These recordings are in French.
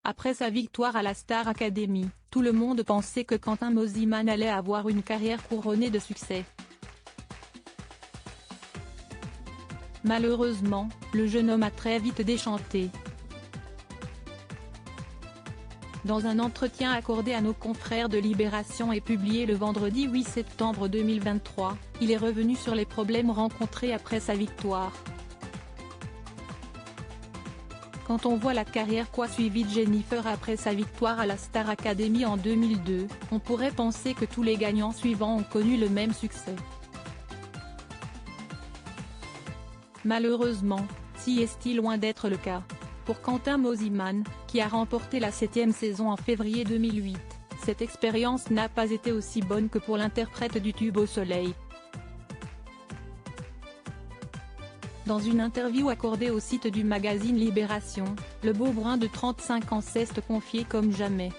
Après sa victoire à la Star Academy, tout le monde pensait que Quentin Mosimann allait avoir une carrière couronnée de succès. Malheureusement, le jeune homme a très vite déchanté. Dans un entretien accordé à nos confrères de Libération et publié le vendredi 8 septembre 2023, il est revenu sur les problèmes rencontrés après sa victoire. Quand on voit la carrière suivie de Jennifer après sa victoire à la Star Academy en 2002, on pourrait penser que tous les gagnants suivants ont connu le même succès. Malheureusement, si est-il loin d'être le cas. Pour Quentin Mosimann, qui a remporté la 7e saison en février 2008, cette expérience n'a pas été aussi bonne que pour l'interprète du tube au soleil. Dans une interview accordée au site du magazine Libération, le beau brun de 35 ans s'est confié comme jamais.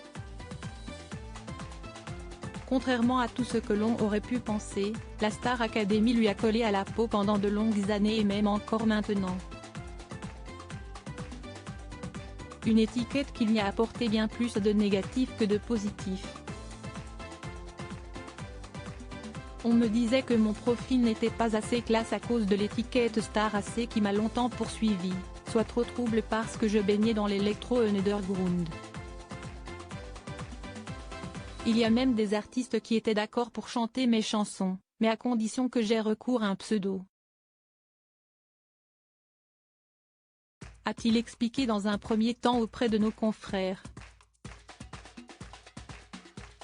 Contrairement à tout ce que l'on aurait pu penser, la Star Academy lui a collé à la peau pendant de longues années et même encore maintenant. Une étiquette qui lui a apporté bien plus de négatif que de positif. On me disait que mon profil n'était pas assez classe à cause de l'étiquette Star AC qui m'a longtemps poursuivi, soit trop trouble parce que je baignais dans l'électro-underground. Il y a même des artistes qui étaient d'accord pour chanter mes chansons, mais à condition que j'aie recours à un pseudo. A-t-il expliqué dans un premier temps auprès de nos confrères.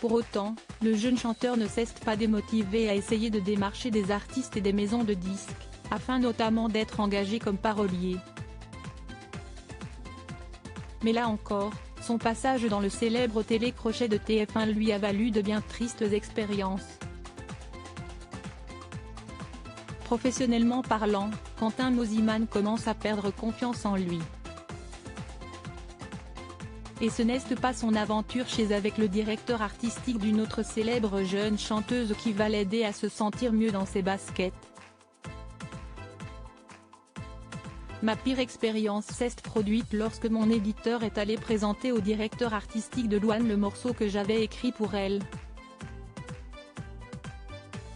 Pour autant, le jeune chanteur ne cesse pas démotivé à essayer de démarcher des artistes et des maisons de disques, afin notamment d'être engagé comme parolier. Mais là encore, son passage dans le célèbre télécrochet de TF1 lui a valu de bien tristes expériences. Professionnellement parlant, Quentin Mosimann commence à perdre confiance en lui. Et ce n'est pas son aventure avec le directeur artistique d'une autre célèbre jeune chanteuse qui va l'aider à se sentir mieux dans ses baskets. Ma pire expérience s'est produite lorsque mon éditeur est allé présenter au directeur artistique de Louane le morceau que j'avais écrit pour elle.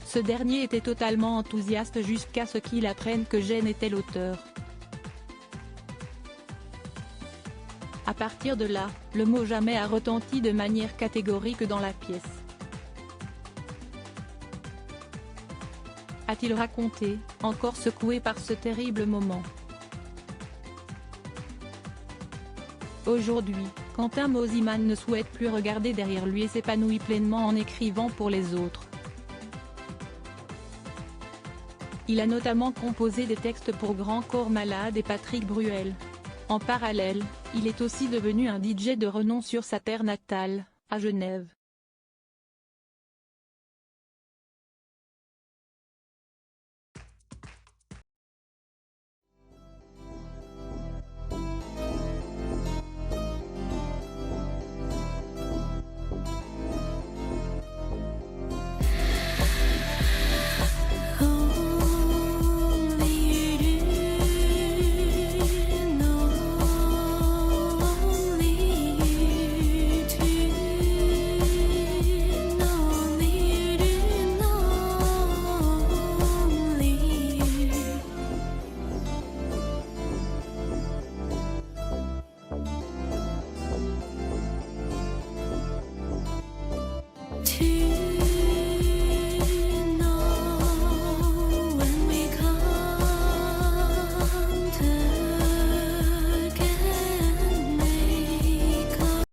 Ce dernier était totalement enthousiaste jusqu'à ce qu'il apprenne que Jen était l'auteur. À partir de là, le mot jamais a retenti de manière catégorique dans la pièce. A-t-il raconté, encore secoué par ce terrible moment. Aujourd'hui, Quentin Mosimann ne souhaite plus regarder derrière lui et s'épanouit pleinement en écrivant pour les autres. Il a notamment composé des textes pour Grand Corps Malade et Patrick Bruel. En parallèle, il est aussi devenu un DJ de renom sur sa terre natale, à Genève.